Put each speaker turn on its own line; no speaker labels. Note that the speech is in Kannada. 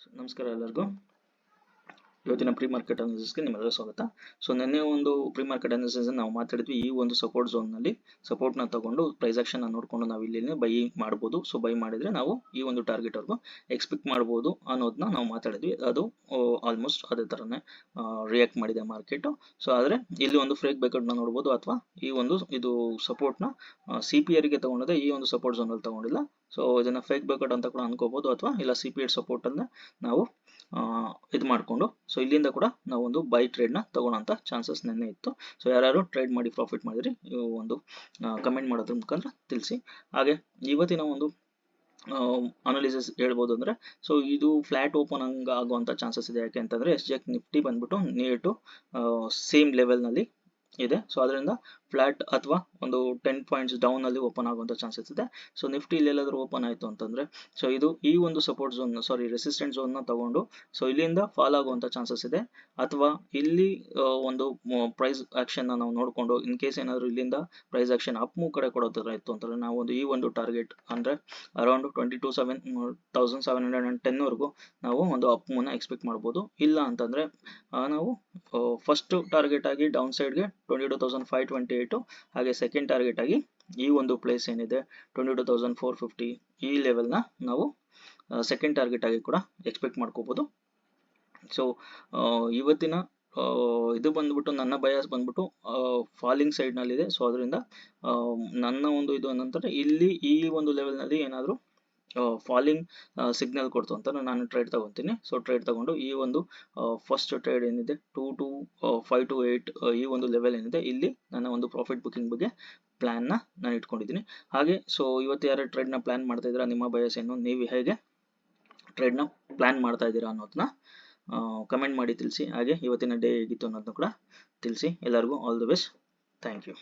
ನಮಸ್ಕಾರ ಎಲ್ಲರಿಗೂ. ಇವತ್ತಿನ ಪ್ರೀ ಮಾರ್ಕೆಟ್ ಅನಾಲಿಸಿಸ್ಗೆ ನಿಮ್ಮೆಲ್ಲರಿಗೂ ಸ್ವಾಗತ. ಸೊ ನಿನ್ನೆ ಒಂದು ಪ್ರೀ ಮಾರ್ಕೆಟ್ ಅನಾಲಿಸಿಸ್ ನಾವು ಮಾತಾಡಿದ್ವಿ. ಈ ಒಂದು ಸಪೋರ್ಟ್ ಝೋನ್ ನಲ್ಲಿ ಸಪೋರ್ಟ್ ನ ತಗೊಂಡು ಪ್ರೈಸ್ ಆಕ್ಷನ್ ನೋಡಿಕೊಂಡು ನಾವು ಇಲ್ಲಿ ಬೈ ಮಾಡಬಹುದು. ಸೊ ಬೈ ಮಾಡಿದ್ರೆ ನಾವು ಈ ಒಂದು ಟಾರ್ಗೆಟ್ ವರ್ಗು ಎಕ್ಸ್ಪೆಕ್ಟ್ ಮಾಡಬಹುದು ಅನ್ನೋದನ್ನ ನಾವು ಮಾತಾಡಿದ್ವಿ. ಅದು ಆಲ್ಮೋಸ್ಟ್ ಅದೇ ತರನೇ ರಿಯಾಕ್ಟ್ ಮಾಡಿದೆ ಮಾರ್ಕೆಟ್. ಸೊ ಆದ್ರೆ ಇಲ್ಲಿ ಒಂದು ಫ್ರೇಕ್ ಬೇಕೌಟ್ ನ ನೋಡಬಹುದು, ಅಥವಾ ಈ ಒಂದು ಇದು ಸಪೋರ್ಟ್ ನ CPR ಗೆ ತಗೊಂಡಿದೆ, ಈ ಒಂದು ಸಪೋರ್ಟ್ ಝೋನ್ ಅಲ್ಲಿ ತಗೊಂಡಿಲ್ಲ. ಸೊ ಇದನ್ನ ಫೇಕ್ ಬೇಕೌಟ್ ಅಂತ ಕೂಡ ಅನ್ಕೋಬಹುದು, ಅಥವಾ ಇಲ್ಲ CPR ಸಪೋರ್ಟ್ ಅನ್ನ ನಾವು ಇದು ಮಾಡಿಕೊಂಡು ಸೊ ಇಲ್ಲಿಂದ ಕೂಡ ನಾವು ಒಂದು ಬೈ ಟ್ರೇಡ್ ನ ತಗೊಳ್ಳೋಂತ ಚಾನ್ಸಸ್ ನೆನ್ನೆ ಇತ್ತು. ಸೊ ಯಾರು ಟ್ರೇಡ್ ಮಾಡಿ ಪ್ರಾಫಿಟ್ ಮಾಡಿದ್ರಿ ಒಂದು ಕಮೆಂಟ್ ಮಾಡೋದ್ರ ಮುಖಾಂತರ ತಿಳಿಸಿ. ಹಾಗೆ ಇವತ್ತಿನ ಒಂದು ಅನಾಲಿಸಿಸ್ ಹೇಳ್ಬೋದು ಅಂದ್ರೆ, ಸೊ ಇದು ಫ್ಲಾಟ್ ಓಪನ್ ಆಗುವಂತ ಚಾನ್ಸಸ್ ಇದೆ. ಯಾಕೆ ಅಂತಂದ್ರೆ SGX ನಿಫ್ಟಿ ಬಂದ್ಬಿಟ್ಟು ನಿಯರ್ ಟು ಸೇಮ್ ಲೆವೆಲ್ ನಲ್ಲಿ ಇದೆ. ಸೊ ಅದರಿಂದ ಫ್ಲಾಟ್ ಅಥವಾ ಒಂದು 10 ಪಾಯಿಂಟ್ಸ್ ಡೌನ್ ಅಲ್ಲಿ ಓಪನ್ ಆಗುವಂತ ಚಾನ್ಸಸ್ ಇದೆ. ಸೊ ನಿಫ್ಟಿ ಎಲ್ಲಾದ್ರೂ ಓಪನ್ ಆಯ್ತು ಅಂತಂದ್ರೆ, ಸೊ ಇದು ಈ ಒಂದು ಸಪೋರ್ಟ್ ಝೋನ್ ರೆಸಿಸ್ಟೆಂಟ್ ಝೋನ್ ನ ತಗೊಂಡು ಸೊ ಇಲ್ಲಿಂದ ಫಾಲ್ ಆಗುವಂತ ಚಾನ್ಸಸ್ ಇದೆ. ಅಥವಾ ಇಲ್ಲಿ ಒಂದು ಪ್ರೈಸ್ ಆಕ್ಷನ್ ನಾವು ನೋಡ್ಕೊಂಡು ಇನ್ ಕೇಸ್ ಏನಾದ್ರು ಇಲ್ಲಿಂದ ಪ್ರೈಸ್ ಆಕ್ಷನ್ ಅಪ್ ಮೂವ್ ಕಡೆ ಕೊಡೋತರ ಇತ್ತು ಅಂತಂದ್ರೆ, ನಾವು ಒಂದು ಈ ಒಂದು ಟಾರ್ಗೆಟ್ ಅಂದ್ರೆ ಅರೌಂಡ್ 22,710 ವರೆಗೂ ನಾವು ಒಂದು ಅಪ್ ಮೂವ್ ನ ಎಕ್ಸ್ಪೆಕ್ಟ್ ಮಾಡಬಹುದು. ಇಲ್ಲ ಅಂತಂದ್ರೆ ನಾವು ಫಸ್ಟ್ ಟಾರ್ಗೆಟ್ ಆಗಿ ಡೌನ್ ಸೈಡ್ ಗೆ 22,528, ಹಾಗೆ ಸೆಕೆಂಡ್ ಟಾರ್ಗೆಟ್ ಆಗಿ ಈ ಒಂದು ಪ್ಲೇಸ್ ಏನಿದೆ 22,450, ಈ ಲೆವೆಲ್ ನ ನಾವು ಸೆಕೆಂಡ್ ಟಾರ್ಗೆಟ್ ಆಗಿ ಕೂಡ ಎಕ್ಸ್ಪೆಕ್ಟ್ ಮಾಡ್ಕೋಬಹುದು. ಸೊ ಇವತ್ತಿನ ಇದು ಬಂದ್ಬಿಟ್ಟು ನನ್ನ ಬಯಾಸ್ ಬಂದ್ಬಿಟ್ಟು ಫಾಲಿಂಗ್ ಸೈಡ್ ನಲ್ಲಿ ಇದೆ. ಸೊ ಅದರಿಂದ ನನ್ನ ಒಂದು ಇದು ಏನಂತಂದ್ರೆ, ಇಲ್ಲಿ ಈ ಒಂದು ಲೆವೆಲ್ ನಲ್ಲಿ ಏನಾದ್ರು ಫಾಲಿಂಗ್ ಸಿಗ್ನಲ್ ಕೊಡ್ತು ಅಂತ ನಾನು ಟ್ರೇಡ್ ತಗೊಂತೀನಿ. ಸೊ ಟ್ರೇಡ್ ತಗೊಂಡು ಈ ಒಂದು ಫಸ್ಟ್ ಟ್ರೇಡ್ ಏನಿದೆ 22528 ಈ ಒಂದು ಲೆವೆಲ್ ಏನಿದೆ, ಇಲ್ಲಿ ನನ್ನ ಒಂದು ಪ್ರಾಫಿಟ್ ಬುಕಿಂಗ್ ಬಗ್ಗೆ ಪ್ಲಾನ್ ನ ನಾನು ಇಟ್ಕೊಂಡಿದ್ದೀನಿ. ಹಾಗೆ ಸೊ ಇವತ್ತು ಯಾರು ಟ್ರೇಡ್ ನ ಪ್ಲಾನ್ ಮಾಡ್ತಾ ಇದ್ದೀರಾ, ನಿಮ್ಮ ಬಯಸ್ ಏನು, ನೀವು ಹೇಗೆ ಟ್ರೇಡ್ ನ ಪ್ಲಾನ್ ಮಾಡ್ತಾ ಇದ್ದೀರಾ ಅನ್ನೋದನ್ನ ಕಮೆಂಟ್ ಮಾಡಿ ತಿಳಿಸಿ. ಹಾಗೆ ಇವತ್ತಿನ ಡೇ ಹೇಗಿತ್ತು ಅನ್ನೋದನ್ನ ಕೂಡ ತಿಳಿಸಿ. ಎಲ್ಲರಿಗೂ all the best. Thank you.